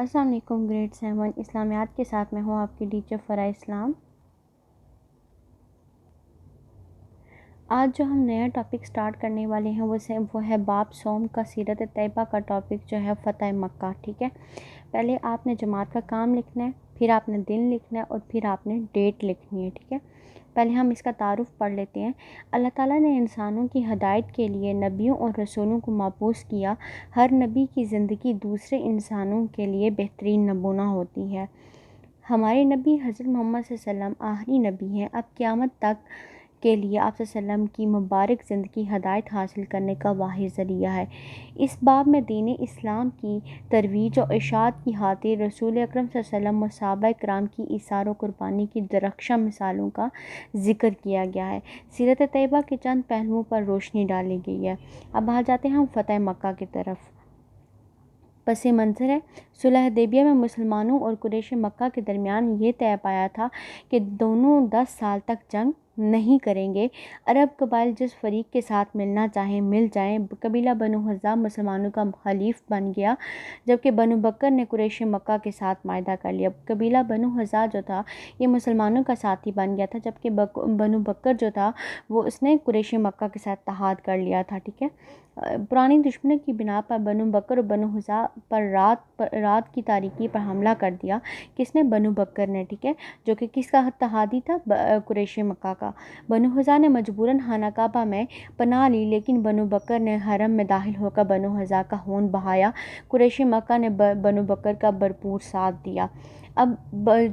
السلام علیکم گریڈ 7 اسلامیات کے ساتھ میں ہوں آپ کی ٹیچر فرا اسلام۔ آج جو ہم نیا ٹاپک سٹارٹ کرنے والے ہیں وہ ہے باب صوم کا سیرت طیبہ کا ٹاپک جو ہے فتح مکہ۔ ٹھیک ہے، پہلے آپ نے جماعت کا کام لکھنا ہے، پھر آپ نے دن لکھنا ہے اور پھر آپ نے ڈیٹ لکھنی ہے۔ ٹھیک ہے، پہلے ہم اس کا تعارف پڑھ لیتے ہیں۔ اللہ تعالیٰ نے انسانوں کی ہدایت کے لیے نبیوں اور رسولوں کو مبعوث کیا۔ ہر نبی کی زندگی دوسرے انسانوں کے لیے بہترین نمونہ ہوتی ہے۔ ہمارے نبی حضرت محمد صلی اللہ علیہ وسلم آخری نبی ہیں۔ اب قیامت تک کے لیے آپ صلی اللہ علیہ وسلم کی مبارک زندگی ہدایت حاصل کرنے کا واحد ذریعہ ہے۔ اس باب میں دین اسلام کی ترویج و اشاعت کی خاطر رسول اکرم صلی اللہ علیہ وسلم و صحابہ کرام کی ایثار و قربانی کی درخشاں مثالوں کا ذکر کیا گیا ہے۔ سیرت طیبہ کے چند پہلوؤں پر روشنی ڈالی گئی ہے۔ اب آ جاتے ہیں ہم فتح مکہ کی طرف۔ پس منظر ہے، صلح حدیبیہ میں مسلمانوں اور قریش مکہ کے درمیان یہ طے پایا تھا کہ دونوں 10 سال تک جنگ نہیں کریں گے۔ عرب قبائل جس فریق کے ساتھ ملنا چاہیں مل جائیں۔ قبیلہ بنو حذا مسلمانوں کا حلیف بن گیا، جبکہ بنو بکر نے قریش مکہ کے ساتھ معاہدہ کر لیا۔ قبیلہ بنو حذا جو تھا یہ مسلمانوں کا ساتھی بن گیا تھا، جبکہ بنو بکر جو تھا وہ اس نے قریش مکہ کے ساتھ اتحاد کر لیا تھا۔ ٹھیک ہے، پرانی دشمنی کی بنا پر بنو بکر اور بنو حذا پر رات کی تاریکی پر حملہ کر دیا۔ کس نے؟ بنو بکر نے۔ ٹھیک ہے، جو کہ کس کا اتحادی تھا؟ قریش مکہ کا۔ بنو حذا نے مجبوراً خانہ کعبہ میں پناہ لی، لیکن بنو بکر نے حرم میں داخل ہو کر بنو حذا کا خون بہایا۔ قریش مکہ نے بنو بکر کا بھرپور ساتھ دیا۔ اب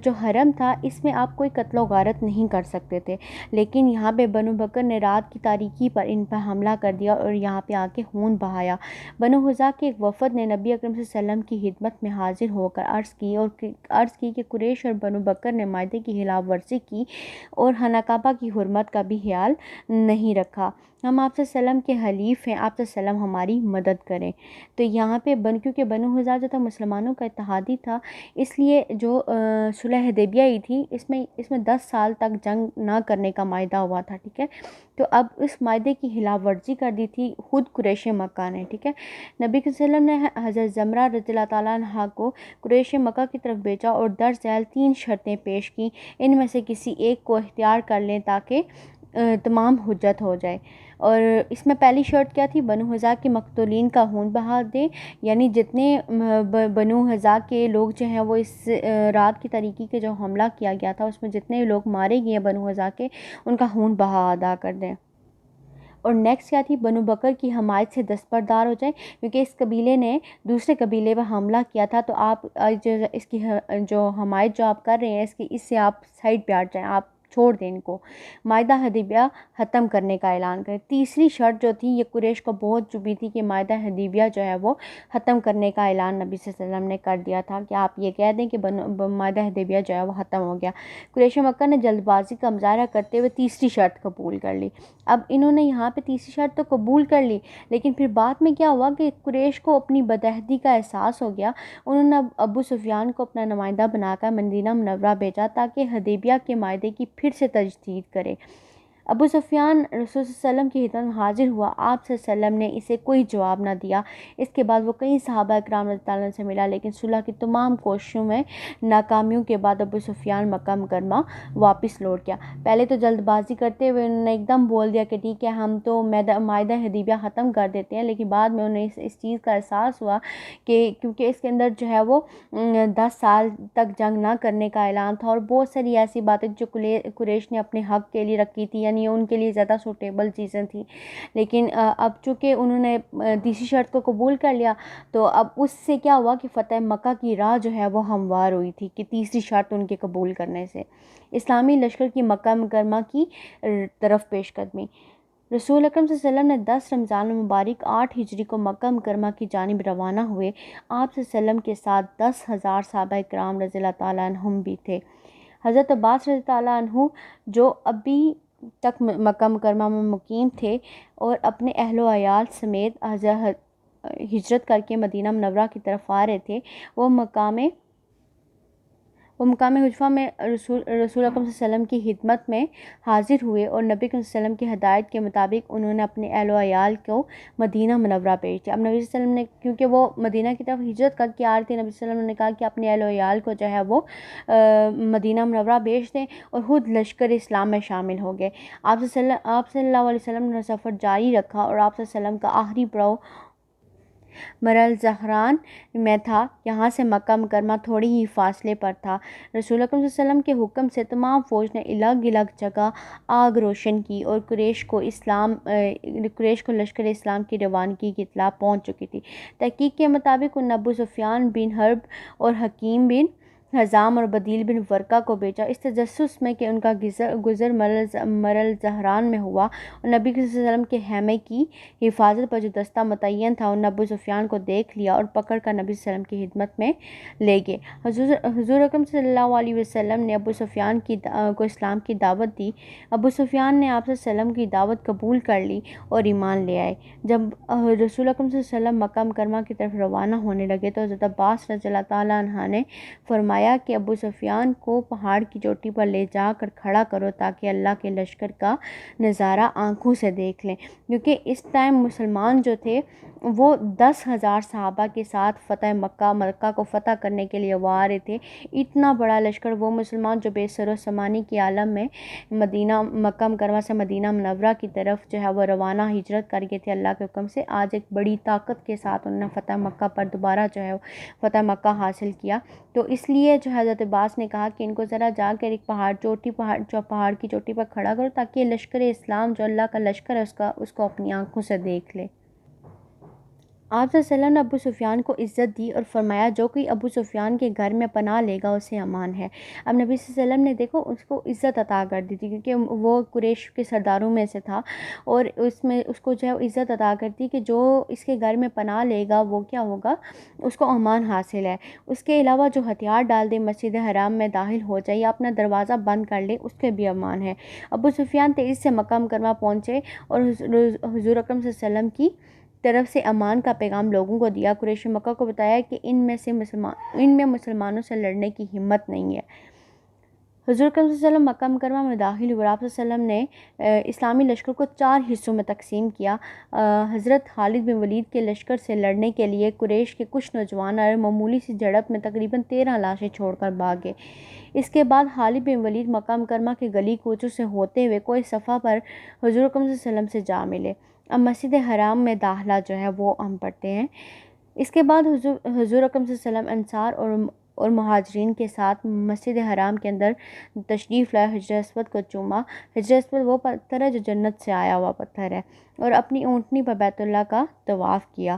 جو حرم تھا اس میں آپ کوئی قتل و غارت نہیں کر سکتے تھے، لیکن یہاں پہ بنو بکر نے رات کی تاریکی پر ان پر حملہ کر دیا اور یہاں پہ آ کے خون بہایا۔ بنو حذا کے ایک وفد نے نبی اکرم صلی اللہ علیہ وسلم کی خدمت میں حاضر ہو کر عرض کی کہ قریش اور بنو بکر نے معاہدے کی خلاف ورزی کی اور خانہ کعبہ کی حرمت کا بھی خیال نہیں رکھا۔ ہم آپ صلی اللہ علیہ وسلم کے حلیف ہیں، آپ صلی اللہ علیہ وسلم ہماری مدد کریں۔ تو یہاں پہ کیونکہ بنو حذا جو تھا مسلمانوں کا اتحادی تھا، اس لیے جو صلح حدیبیہ ہی تھی اس میں 10 سال تک جنگ نہ کرنے کا معاہدہ ہوا تھا۔ ٹھیک ہے، تو اب اس معاہدے کی خلاف ورزی کر دی تھی خود قریش مکہ نے۔ ٹھیک ہے، نبی صلی اللہ علیہ وسلم نے حضرت زمرہ رضی اللہ تعالیٰ عنہ کو قریش مکہ کی طرف بھیجا اور درج ذیل 3 شرطیں پیش کی، ان میں سے کسی ایک کو اختیار کر لیں تاکہ تمام حجت ہو جائے۔ اور اس میں پہلی شرط کیا تھی؟ بنو حذا کے مقتولین کا خون بہا دیں، یعنی جتنے بنو حذا کے لوگ جو ہیں وہ اس رات کی تاریکی کے جو حملہ کیا گیا تھا اس میں جتنے لوگ مارے گئے ہیں بنو حذا کے، ان کا خون بہا ادا کر دیں۔ اور نیکسٹ کیا تھی؟ بنو بکر کی حمایت سے دستبردار ہو جائیں، کیونکہ اس قبیلے نے دوسرے قبیلے پر حملہ کیا تھا، تو آپ اس کی جو حمایت جو آپ کر رہے ہیں اس سے آپ سائڈ پہ ہٹ جائیں، آپ چھوڑ دیں ان کو، معاہدہ حدیبیہ ختم کرنے کا اعلان کریں۔ تیسری شرط جو تھی یہ قریش کو بہت چبھی تھی کہ معاہدہ حدیبیہ جو ہے وہ ختم کرنے کا اعلان نبی صلی اللہ علیہ وسلم نے کر دیا تھا کہ آپ یہ کہہ دیں کہ معاہدہ حدیبیہ جو ہے وہ ختم ہو گیا۔ قریش مکہ نے جلد بازی کا مظاہرہ کرتے ہوئے تیسری شرط قبول کر لی۔ اب انہوں نے یہاں پہ تیسری شرط تو قبول کر لی، لیکن پھر بعد میں کیا ہوا کہ قریش کو اپنی بدعہدی کا احساس ہو گیا۔ انہوں نے ابو سفیان کو اپنا نمائندہ بنا کر مدینہ منورہ بھیجا تاکہ حدیبیہ کے معاہدے کی پھر سے تجدید کرے۔ ابو سفیان رسول صلی اللہ علیہ وسلم کی خدمت میں حاضر ہوا، آپ صلی اللہ علیہ وسلم نے اسے کوئی جواب نہ دیا۔ اس کے بعد وہ کئی صحابہ کرام رضی اللہ عنہ سے ملا، لیکن صلح کی تمام کوششوں میں ناکامیوں کے بعد ابو سفیان مکہ مکرمہ واپس لوٹ گیا۔ پہلے تو جلد بازی کرتے ہوئے انہوں نے ایک دم بول دیا کہ ٹھیک ہے ہم تو معاہدہ حدیبیہ ختم کر دیتے ہیں، لیکن بعد میں انہیں اس چیز کا احساس ہوا کہ کیونکہ اس کے اندر جو ہے وہ 10 سال تک جنگ نہ کرنے کا اعلان تھا اور بہت ساری ایسی باتیں جو قریش نے اپنے حق کے لیے رکھی تھی، یعنی ان کے لیے زیادہ سوٹیبل چیزیں تھیں، لیکن اب چونکہ انہوں نے تیسری شرط کو قبول کر لیا تو اب اس سے کیا ہوا کہ فتح مکہ کی راہ جو ہے وہ ہموار ہوئی تھی کہ تیسری شرط ان کے قبول کرنے سے اسلامی لشکر کی مکہ مکرمہ کی طرف پیش قدمی۔ رسول اکرم صلی اللہ علیہ وسلم نے 10 رمضان المبارک 8 ہجری کو مکہ مکرمہ کی جانب روانہ ہوئے۔ آپ صلی اللہ علیہ وسلم کے ساتھ 10,000 صحابہ کرام رضی اللہ تعالیٰ عنہم بھی تھے۔ حضرت عباس رضی اللہ عنہ جو ابھی تک مکہ مکرمہ میں مقیم تھے اور اپنے اہل و عیال سمیت ہجرت کر کے مدینہ منورہ کی طرف آ رہے تھے، وہ وہ مقام حجفہ میں رسول اکرم صلی اللہ علیہ وسلم کی خدمت میں حاضر ہوئے اور نبی صلی اللہ علیہ وسلم کی ہدایت کے مطابق انہوں نے اپنے اہل و عیال کو مدینہ منورہ بھیج دیا۔ اب نبی صلی اللہ علیہ وسلم نے، کیونکہ وہ مدینہ کی طرف ہجرت کر کے آ رہے تھے، نبی صلی اللہ علیہ وسلم نے کہا کہ اپنے اہل و عیال کو جو ہے وہ مدینہ منورہ بھیج دیں، اور خود لشکر اسلام میں شامل ہو گئے۔ آپ صلی اللہ علیہ وسلم نے سفر جاری رکھا اور آپ صلی اللہ علیہ وسلم کا آخری پڑاؤ مرل زہران میں تھا۔ یہاں سے مکہ مکرمہ تھوڑی ہی فاصلے پر تھا۔ رسول اکرم صلی اللہ علیہ وسلم کے حکم سے تمام فوج نے الگ الگ جگہ آگ روشن کی، اور قریش کو لشکر اسلام کی روانگی کی اطلاع پہنچ چکی تھی۔ تحقیق کے مطابق ان ابو سفیان بن حرب اور حکیم بن حزام اور بدیل بن ورقہ کو بھیجا، اس تجسس میں کہ ان کا گزر مرل زہران میں ہوا، اور نبی صلی اللہ علیہ وسلم کے خیمے کی حفاظت پر جو دستہ متعین تھا ان ابو سفیان کو دیکھ لیا اور پکڑ کر نبی صلی اللہ علیہ وسلم کی خدمت میں لے گئے۔ حضور اکرم صلی اللہ علیہ وسلم نے ابو سفیان کو اسلام کی دعوت دی۔ ابو سفیان نے آپ صلی اللہ علیہ وسلم کی دعوت قبول کر لی اور ایمان لے آئے۔ جب رسول اکرم صلی اللہ علیہ وسلم مکہ مکرمہ کی طرف روانہ ہونے لگے تو حضرت عباس رضی اللہ تعالیٰ عنہ نے فرمایا کہ ابو سفیان کو پہاڑ کی چوٹی پر لے جا کر کھڑا کرو تاکہ اللہ کے لشکر کا نظارہ آنکھوں سے دیکھ لیں، کیونکہ اس ٹائم مسلمان جو تھے وہ 10,000 صحابہ کے ساتھ مکہ کو فتح کرنے کے لیے وہ آ رہے تھے۔ اتنا بڑا لشکر، وہ مسلمان جو بے سر و سامانی کی عالم میں مکہ مکرمہ سے مدینہ منورہ کی طرف جو ہے وہ روانہ ہجرت کر گئے تھے اللہ کے حکم سے، آج ایک بڑی طاقت کے ساتھ انہوں نے فتح مکہ پر دوبارہ جو ہے فتح مکہ حاصل کیا۔ تو اس لیے جو حضرت عباس نے کہا کہ ان کو ذرا جا کر ایک پہاڑ کی چوٹی پر کھڑا کرو تاکہ لشکر اسلام جو اللہ کا لشکر ہے اس کو اپنی آنکھوں سے دیکھ لے۔ آپ صلی اللہ علیہ وسلم نے ابو سفیان کو عزت دی اور فرمایا جو کوئی ابو سفیان کے گھر میں پناہ لے گا اسے امان ہے۔ اب نبی صلی اللہ علیہ وسلم نے دیکھو اس کو عزت عطا کر دی تھی، کیونکہ وہ قریش کے سرداروں میں سے تھا، اور اس کو جو ہے عزت عطا کرتی کہ جو اس کے گھر میں پناہ لے گا وہ کیا ہوگا، اس کو امان حاصل ہے۔ اس کے علاوہ جو ہتھیار ڈال دے مسجد حرام میں داخل ہو جائے یا اپنا دروازہ بند کر لے اس کے بھی امان ہے۔ ابو سفیان تیزی سے مکہ مکرمہ پہنچے اور حضور اکرم صلی اللہ علیہ وسلم کی طرف سے امان کا پیغام لوگوں کو دیا۔ قریش مکہ کو بتایا کہ ان میں مسلمانوں سے لڑنے کی ہمت نہیں ہے۔ حضور اکرم صلی اللہ علیہ وسلم مکہ مکرمہ میں داخل ہوئے۔ آپ صلی اللہ علیہ وسلم نے اسلامی لشکر کو 4 حصوں میں تقسیم کیا۔ حضرت خالد بن ولید کے لشکر سے لڑنے کے لیے قریش کے کچھ نوجوان اور معمولی سی جھڑپ میں تقریباً 13 لاشیں چھوڑ کر بھاگ گئے۔ اس کے بعد خالد بن ولید مکہ مکرمہ کے گلی کوچوں سے ہوتے ہوئے کوئی صفحہ پر حضور اکرم صلی اللہ علیہ وسلم سے جا ملے۔ اب مسجد حرام میں داخلہ جو ہے وہ ہم پڑھتے ہیں۔ اس کے بعد حضور اکرم صلی اللہ علیہ وسلم انصار اور مہاجرین کے ساتھ مسجد حرام کے اندر تشریف لائے، حجر اسود کو چوما۔ حجر اسود وہ پتھر ہے جو جنت سے آیا ہوا پتھر ہے، اور اپنی اونٹنی پر بیت اللہ کا طواف کیا۔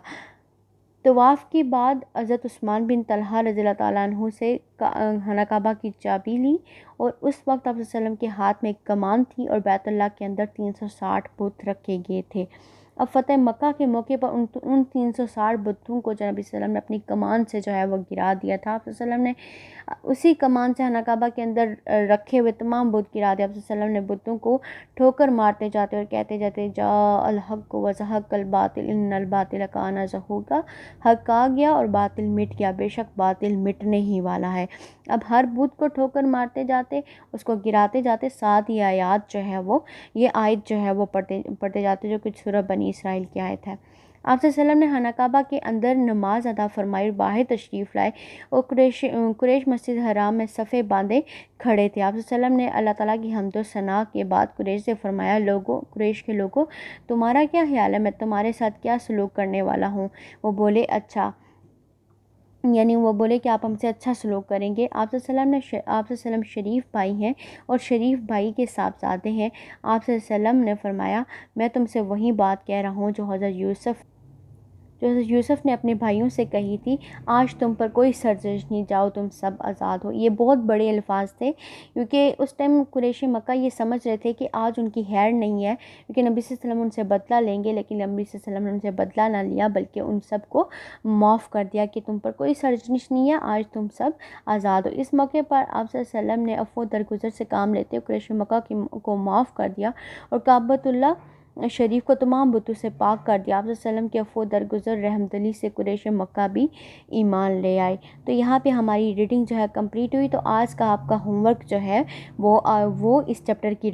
طواف کے بعد حضرت عثمان بن طلحہ رضی اللہ تعالیٰ عنہ سے خانہ کعبہ کی چابی لی، اور اس وقت آپ صلی اللہ علیہ وسلم کے ہاتھ میں ایک کمان تھی اور بیت اللہ کے اندر 360 بت رکھے گئے تھے۔ اب فتح مکہ کے موقع پر ان 360 بتوں کو جو نبی صلی اللہ علیہ وسلم نے اپنی کمان سے جو ہے وہ گرا دیا تھا۔ آپ صلی اللہ علیہ وسلم نے اسی کمان سے خانہ کعبہ کے اندر رکھے ہوئے تمام بت گرا دیا۔ آپ صلی اللہ علیہ وسلم نے بتوں کو ٹھوکر مارتے جاتے اور کہتے جاتے جا الحق و زہق الباطل ان الباطل کان زہوقا، حق آ گیا اور باطل مٹ گیا، بے شک باطل مٹنے ہی والا ہے۔ اب ہر بت کو ٹھوکر مارتے جاتے، اس کو گراتے جاتے، ساتھ یہ آیات جو ہے وہ یہ آیت جو ہے وہ پڑھتے جاتے جو کچھ سورہ بنی اسرائیل کی آیت ہے۔ آپ صلی اللہ علیہ وسلم نے خانہ کعبہ کے اندر نماز ادا فرمائی اور باہر تشریف لائے، اور قریش مسجد حرام میں صفیں باندھے کھڑے تھے۔ آپ صلی اللہ علیہ وسلم نے اللہ تعالیٰ کی حمد و ثنا کے بعد قریش سے فرمایا، قریش کے لوگوں تمہارا کیا خیال ہے، میں تمہارے ساتھ کیا سلوک کرنے والا ہوں؟ وہ بولے اچھا، یعنی وہ بولے کہ آپ ہم سے اچھا سلوک کریں گے۔ آپ صلی اللہ علیہ وسلم شریف بھائی ہیں اور شریف بھائی کے صاحبزادے ہیں۔ آپ صلی اللہ علیہ وسلم نے فرمایا میں تم سے وہی بات کہہ رہا ہوں جو حضرت یوسف نے اپنے بھائیوں سے کہی تھی، آج تم پر کوئی سرزنش نہیں، جاؤ تم سب آزاد ہو۔ یہ بہت بڑے الفاظ تھے، کیونکہ اس ٹائم قریش مکہ یہ سمجھ رہے تھے کہ آج ان کی خیر نہیں ہے، کیونکہ نبی صلی اللہ علیہ وسلم ان سے بدلہ لیں گے، لیکن نبی صلی اللہ علیہ وسلم نے ان سے بدلہ نہ لیا بلکہ ان سب کو معاف کر دیا کہ تم پر کوئی سرزنش نہیں ہے، آج تم سب آزاد ہو۔ اس موقع پر آپ صلی اللہ علیہ وسلم نے عفو درگزر سے کام لیتے قریش مکہ کو معاف کر دیا، اور کعبۃ اللہ شریف کو تمام بتوں سے پاک کر دیا۔ آپ صلی اللہ علیہ وسلم کے عفو درگزر رحمت دلی سے قریش مکہ بھی ایمان لے آئے۔ تو یہاں پہ ہماری ریڈنگ جو ہے کمپلیٹ ہوئی۔ تو آج کا آپ کا ہوم ورک جو ہے وہ اس چیپٹر کی